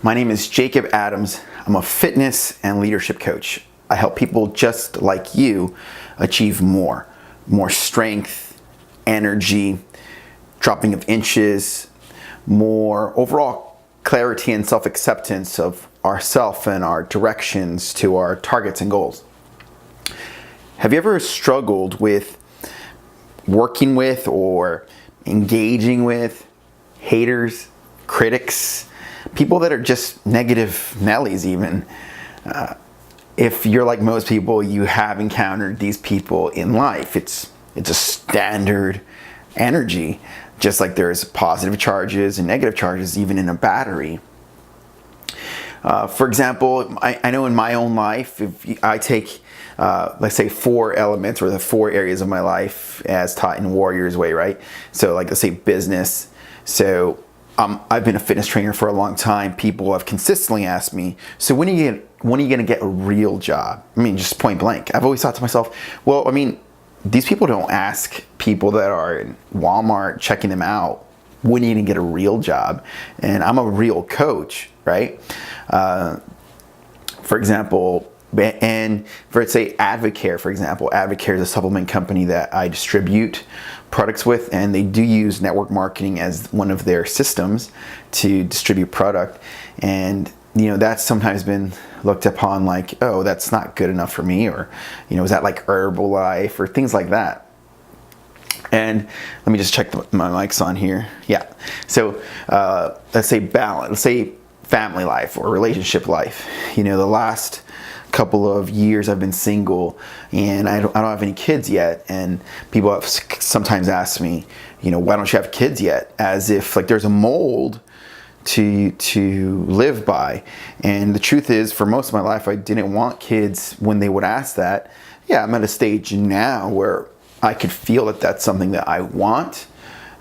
My name is Jacob Adams. I'm a fitness and leadership coach. I help people just like you achieve more strength, energy, dropping of inches, more overall clarity and self-acceptance of ourself and our directions to our targets and goals. Have you ever struggled with working with or engaging with haters, critics, people that are just negative Nellies even? If you're like most people, you have encountered these people in life. It's a standard energy, just like there's positive charges and negative charges even in a battery. For example, I know in my own life, if I take, let's say 4 elements or the 4 areas of my life as taught in Warrior's Way, right? So like, let's say business. So I've been a fitness trainer for a long time. People have consistently asked me, so when are you going to get a real job? I mean, just point blank. I've always thought to myself, well, I mean, these people don't ask people that are in Walmart checking them out, when are you going to get a real job? And I'm a real coach, right? For example, and for say Advocare, for example, Advocare is a supplement company that I distribute products with, and they do use network marketing as one of their systems to distribute product. And you know, that's sometimes been looked upon like, oh, that's not good enough for me, or you know, is that like Herbalife or things like that. And let me just check my mic's on here. Yeah. So let's say balance. Let's say family life or relationship life. You know, the last couple of years I've been single, and I don't have any kids yet. And people have sometimes asked me, you know, why don't you have kids yet? As if like there's a mold to live by. And the truth is, for most of my life, I didn't want kids when they would ask that. Yeah, I'm at a stage now where I could feel that that's something that I want.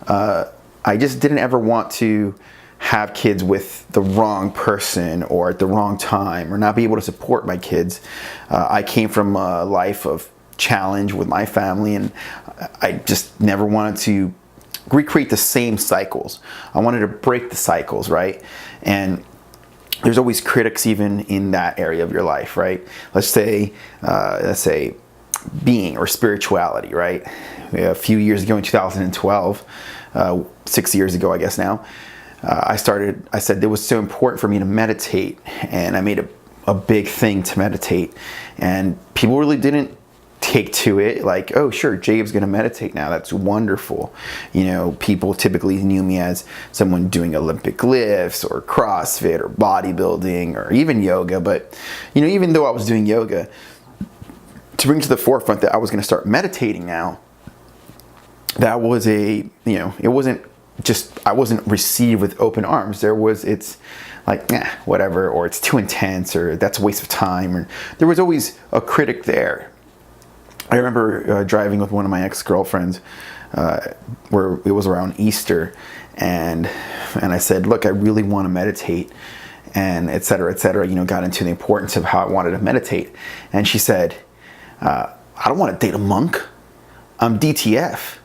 I just didn't ever want to have kids with the wrong person or at the wrong time, or not be able to support my kids. I came from a life of challenge with my family, and I just never wanted to recreate the same cycles. I wanted to break the cycles, right? And there's always critics even in that area of your life, right? Let's say being or spirituality, right? A few years ago in 2012, 6 years ago, I guess now, I said it was so important for me to meditate, and I made a big thing to meditate, and people really didn't take to it like, oh sure, Jacob's gonna meditate now, that's wonderful. You know, people typically knew me as someone doing Olympic lifts or CrossFit or bodybuilding or even yoga. But you know, even though I was doing yoga, to bring to the forefront that I was gonna start meditating now, that was it wasn't just, I wasn't received with open arms. It's like, whatever, or it's too intense, or that's a waste of time, or there was always a critic there. I remember driving with one of my ex-girlfriends where it was around Easter, and I said, look, I really want to meditate, and et cetera, you know, got into the importance of how I wanted to meditate. And she said, I don't want to date a monk. I'm DTF.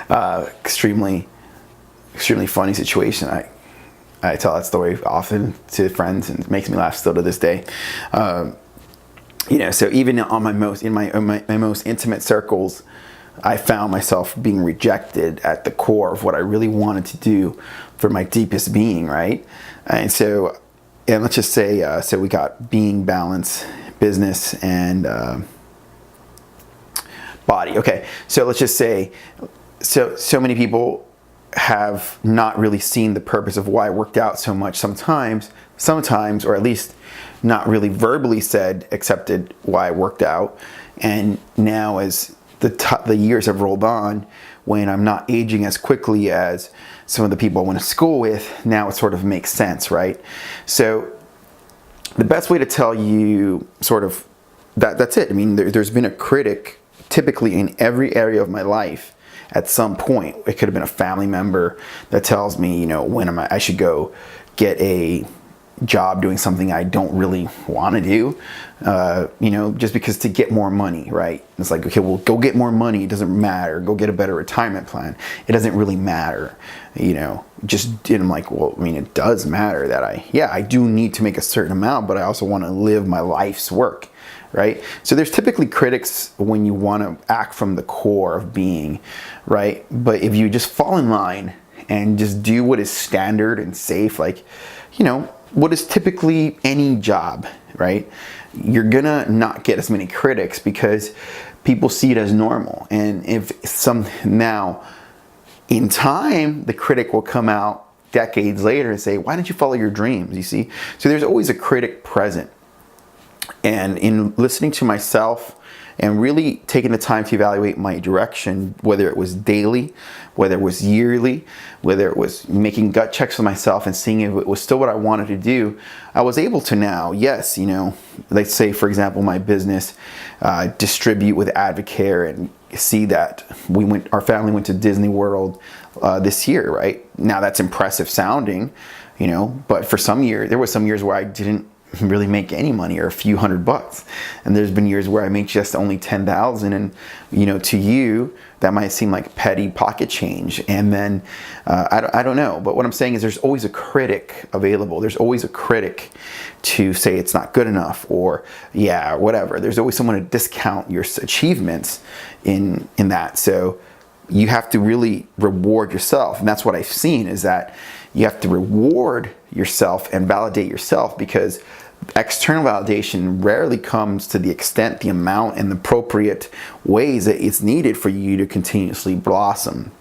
Extremely funny situation. I tell that story often to friends, and it makes me laugh still to this day. You know, so even on my most intimate circles, I found myself being rejected at the core of what I really wanted to do for my deepest being, right? And so, and let's just say, so we got being, balance, business, and body. Okay, so let's just say, so many people have not really seen the purpose of why I worked out so much sometimes, or at least not really verbally accepted why I worked out. And now as the years have rolled on, when I'm not aging as quickly as some of the people I went to school with, now it sort of makes sense, right? So the best way to tell you sort of that's it. I mean, there's been a critic typically in every area of my life at some point. It could have been a family member that tells me, you know, when I should go get a job doing something I don't really want to do, just because to get more money, right? It's like, okay, well, go get more money. It doesn't matter. Go get a better retirement plan. It doesn't really matter, and I'm like, well, I mean, it does matter that I do need to make a certain amount, but I also want to live my life's work, right? So there's typically critics when you want to act from the core of being, right? But if you just fall in line and just do what is standard and safe, like, what is typically any job, right? You're gonna not get as many critics because people see it as normal. And now in time, the critic will come out decades later and say, why didn't you follow your dreams? You see? So there's always a critic present. And in listening to myself and really taking the time to evaluate my direction, whether it was daily, whether it was yearly, whether it was making gut checks with myself and seeing if it was still what I wanted to do, I was able to now, yes, let's say, for example, my business, distribute with Advocare and see that our family went to Disney World this year, right? Now that's impressive sounding, but for there was some years where I didn't really make any money, or a few $100, and there's been years where I make just only 10,000, and to you that might seem like petty pocket change. And then I don't know, but what I'm saying is there's always a critic available. There's always a critic to say it's not good enough, or whatever. There's always someone to discount your achievements in that. So you have to really reward yourself, and that's what I've seen, is that you have to reward yourself and validate yourself, because external validation rarely comes to the extent, the amount, and the appropriate ways that it's needed for you to continuously blossom.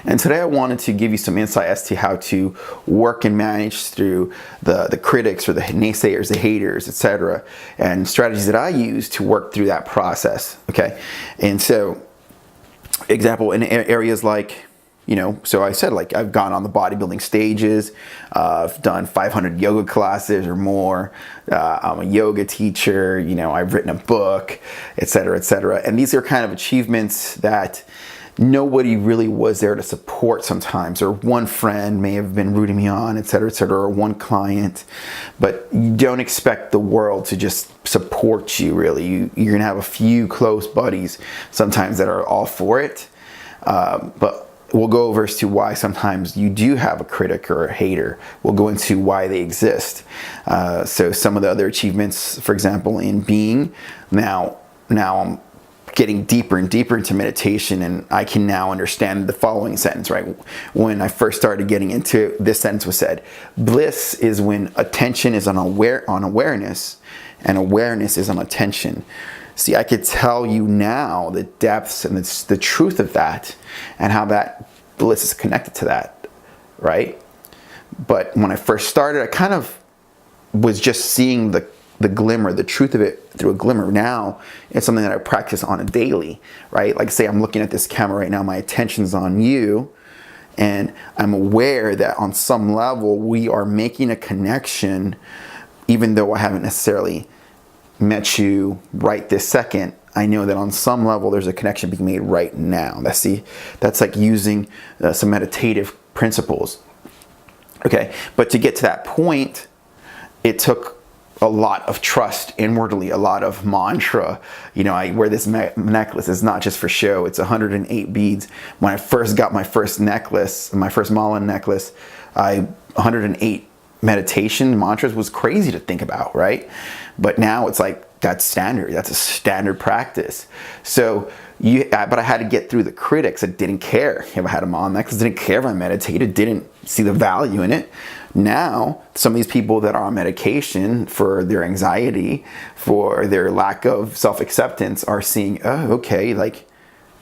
And today I wanted to give you some insight as to how to work and manage through the critics, or the naysayers, the haters, etc., and strategies that I use to work through that process. Okay, and so example in areas like, so I said, like, I've gone on the bodybuilding stages, I've done 500 yoga classes or more, I'm a yoga teacher, I've written a book, etc., etc. And these are kind of achievements that nobody really was there to support sometimes, or one friend may have been rooting me on, etc., etc., or one client. But you don't expect the world to just support you, really. You're gonna have a few close buddies sometimes that are all for it, but we'll go over as to why sometimes you do have a critic or a hater. We'll go into why they exist. So some of the other achievements, for example, in being, now I'm getting deeper and deeper into meditation, and I can now understand the following sentence, right? When I first started getting into this sentence was said, bliss is when attention is on awareness, and awareness is on attention. See, I could tell you now the depths and the truth of that, and how that bliss is connected to that, right? But when I first started, I kind of was just seeing the glimmer, the truth of it through a glimmer. Now it's something that I practice on a daily, right? Like, say I'm looking at this camera right now, my attention's on you, and I'm aware that on some level we are making a connection, even though I haven't necessarily met you right this second. I know that on some level there's a connection being made right now. That's like using some meditative principles. Okay, but to get to that point, it took a lot of trust inwardly, a lot of mantra. I wear this necklace. It's not just for show. It's 108 beads. When I first got my first necklace, my first mala necklace, 108 meditation mantras was crazy to think about, right? But now it's like, that's standard. That's a standard practice. So but I had to get through the critics that didn't care if I had a mala necklace, didn't care if I meditated, didn't see the value in it. Now, some of these people that are on medication for their anxiety, for their lack of self-acceptance, are seeing, oh, okay, like,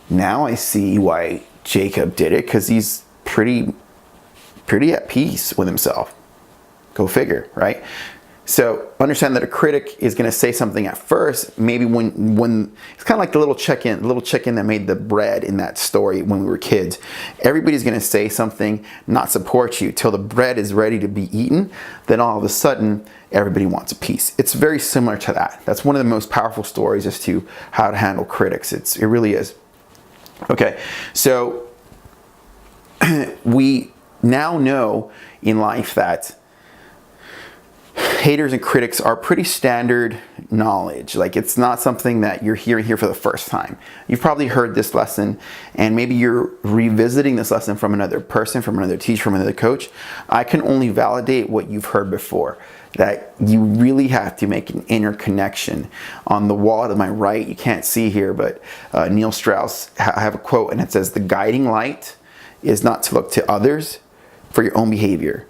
now I see why Jacob did it, because he's pretty at peace with himself. Go figure, right? So understand that a critic is going to say something at first, maybe when it's kind of like the little chicken that made the bread in that story when we were kids. Everybody's going to say something, not support you, till the bread is ready to be eaten. Then all of a sudden, everybody wants a piece. It's very similar to that. That's one of the most powerful stories as to how to handle critics. It really is. Okay, so we now know in life that haters and critics are pretty standard knowledge. Like, it's not something that you're hearing here for the first time. You've probably heard this lesson, and maybe you're revisiting this lesson from another person, from another teacher, from another coach. I can only validate what you've heard before, that you really have to make an inner connection. On the wall to my right, you can't see here, but Neil Strauss, I have a quote, and it says, "The guiding light is not to look to others for your own behavior.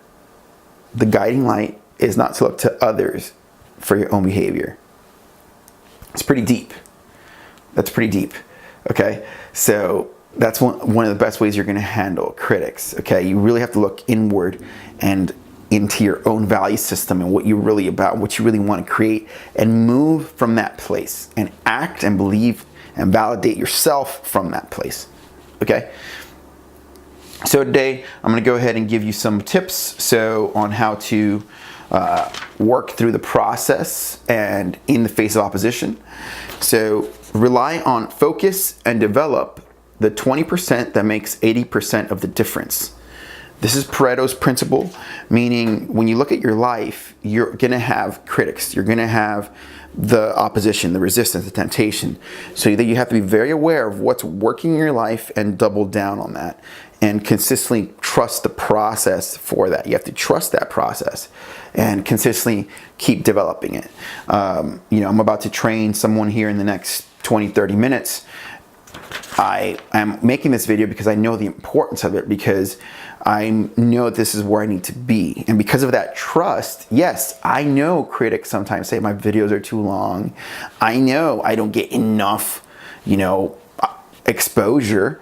The guiding light is not to look to others for your own behavior." It's pretty deep. That's pretty deep. Okay, so that's one of the best ways you're going to handle critics. Okay, you really have to look inward and into your own value system and what you're really about, what you really want to create, and move from that place and act and believe and validate yourself from that place. Okay. So today I'm going to go ahead and give you some tips on how to work through the process and in the face of opposition. So rely on focus and develop the 20% that makes 80% of the difference. This is Pareto's principle, meaning when you look at your life, you're going to have critics. You're going to have the opposition, the resistance, the temptation. So that you have to be very aware of what's working in your life and double down on that and consistently trust the process for that. You have to trust that process and consistently keep developing it. I'm about to train someone here in the next 20, 30 minutes. I am making this video because I know the importance of it, because I know this is where I need to be. And because of that trust, yes, I know critics sometimes say my videos are too long. I know I don't get enough, exposure,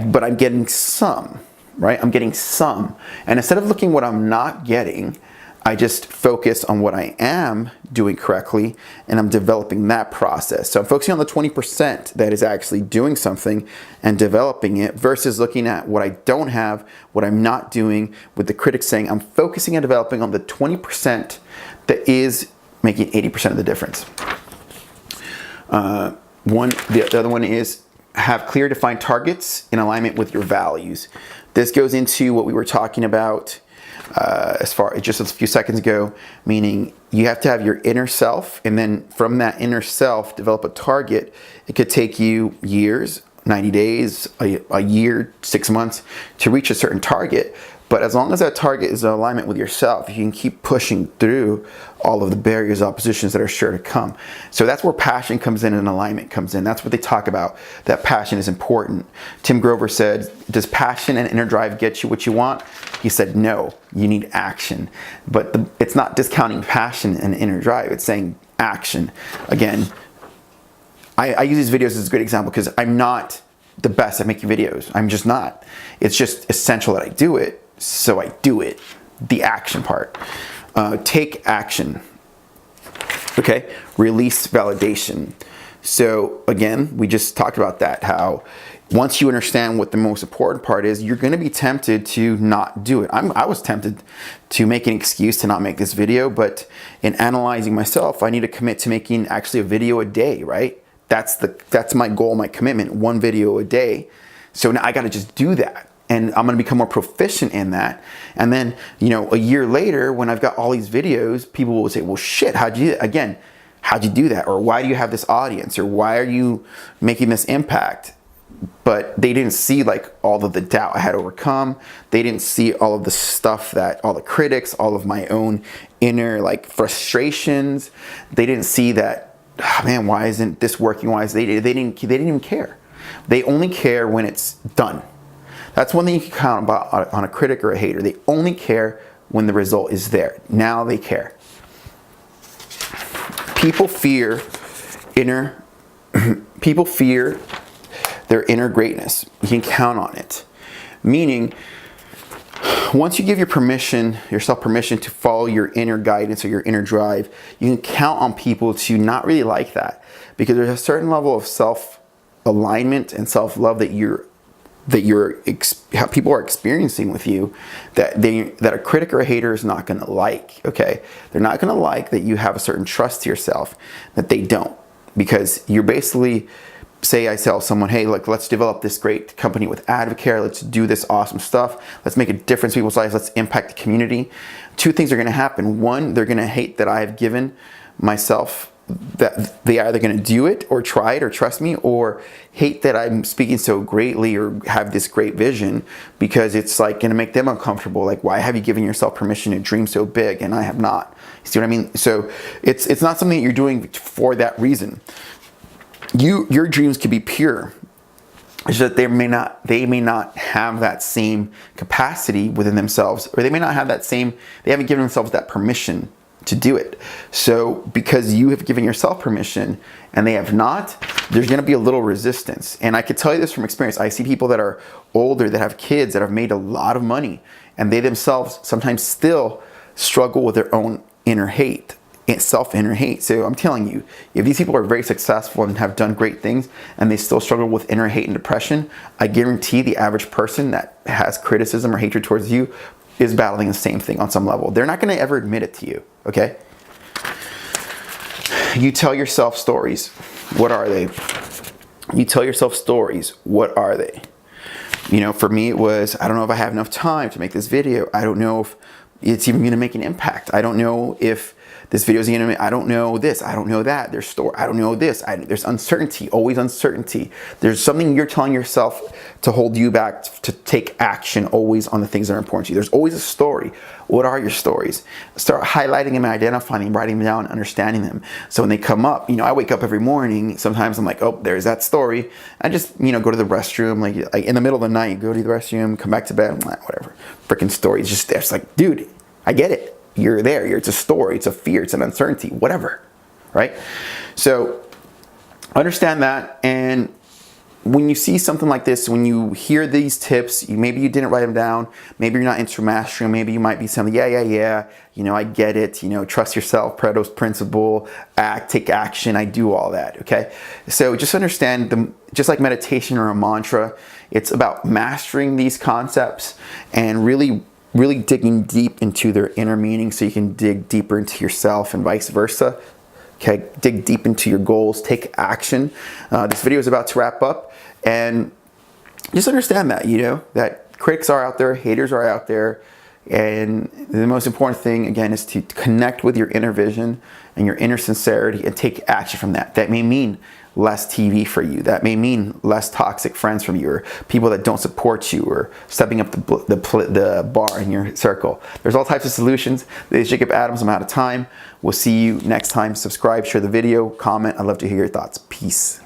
but I'm getting some, right? I'm getting some. And instead of looking what I'm not getting, I just focus on what I am doing correctly, and I'm developing that process. So I'm focusing on the 20% that is actually doing something and developing it, versus looking at what I don't have, what I'm not doing, with the critics saying I'm focusing and developing on the 20% that is making 80% of the difference. The other one is have clear defined targets in alignment with your values. This goes into what we were talking about as far just a few seconds ago, meaning you have to have your inner self, and then from that inner self develop a target. It could take you years, 90 days, a year, 6 months to reach a certain target. But as long as that target is in alignment with yourself, you can keep pushing through all of the barriers, oppositions that are sure to come. So that's where passion comes in and alignment comes in. That's what they talk about, that passion is important. Tim Grover said, "Does passion and inner drive get you what you want?" He said, "No, you need action." But it's not discounting passion and inner drive. It's saying action. Again, I use these videos as a good example because I'm not the best at making videos. I'm just not. It's just essential that I do it. So I do it, the action part. Take action. Okay, release validation. So again, we just talked about that, how once you understand what the most important part is, you're going to be tempted to not do it. I was tempted to make an excuse to not make this video, but in analyzing myself, I need to commit to making actually a video a day, right? That's my goal, my commitment, one video a day. So now I got to just do that. And I'm going to become more proficient in that. And then, a year later, when I've got all these videos, people will say, "Well, shit, how'd you do that? Or why do you have this audience? Or why are you making this impact?" But they didn't see all of the doubt I had overcome. They didn't see all of the stuff all the critics, all of my own inner frustrations. They didn't see that, "Oh, man, why isn't this working? Why is they didn't even care. They only care when it's done." That's one thing you can count about on a critic or a hater. They only care when the result is there. Now they care. People fear their inner greatness. You can count on it. Meaning, once you give yourself permission to follow your inner guidance or your inner drive, you can count on people to not really like that, because there's a certain level of self-alignment and self-love that people are experiencing with you that a critic or a hater is not going to like. Okay, they're not going to like that you have a certain trust to yourself that they don't, because you're basically say I tell someone, hey, look, let's develop this great company with Advocare. Let's do this awesome stuff. Let's make a difference in people's lives. Let's impact the community. Two things are going to happen. One, they're going to hate that I have given myself, that they either going to do it or try it or trust me, or hate that I'm speaking so greatly or have this great vision, because it's like going to make them uncomfortable. Like, why have you given yourself permission to dream so big and I have not? You see what I mean? So it's not something that you're doing for that reason. Your dreams could be pure. It's just that they may not have that same capacity within themselves, or they may not have that same, they haven't given themselves that permission to do it. So because you have given yourself permission and they have not, there's going to be a little resistance. And I could tell you this from experience. I see people that are older, that have kids, that have made a lot of money, and they themselves sometimes still struggle with their own inner hate. Self-inner hate. So I'm telling you, if these people are very successful and have done great things and they still struggle with inner hate and depression, I guarantee the average person that has criticism or hatred towards you is battling the same thing on some level. They're not going to ever admit it to you, okay? You tell yourself stories. What are they? You tell yourself stories. What are they? You know, for me it was, I don't know if I have enough time to make this video. I don't know if it's even going to make an impact. I don't know if this video is going to, I don't know this, I don't know that, there's story, I don't know this, there's uncertainty, always uncertainty. There's something you're telling yourself to hold you back to take action always on the things that are important to you. There's always a story. What are your stories? Start highlighting them, identifying them, writing them down, understanding them. So when they come up, you know, I wake up every morning, sometimes I'm like, oh, there's that story. I just, you know, go to the restroom, like in the middle of the night, go to the restroom, come back to bed, whatever. Freaking story. It's just there. It's like, dude, I get it. You're there. It's a story. It's a fear. It's an uncertainty. Whatever, right? So understand that. And when you see something like this, when you hear these tips, maybe you didn't write them down. Maybe you're not into mastering. Maybe you might be something. Yeah. You know, I get it. You know, trust yourself. Pareto's principle. Take action. I do all that. Okay. So just understand, just like meditation or a mantra, it's about mastering these concepts and really digging deep into their inner meaning, so you can dig deeper into yourself and vice versa. Okay, dig deep into your goals, take action. This video is about to wrap up, and just understand that, you know, that critics are out there, haters are out there, and the most important thing, again, is to connect with your inner vision and your inner sincerity and take action from that. That may mean less TV for you. That may mean less toxic friends from you, or people that don't support you, or stepping up the bar in your circle. There's all types of solutions. This is Jacob Adams. I'm out of time. We'll see you next time. Subscribe, share the video, comment. I'd love to hear your thoughts. Peace.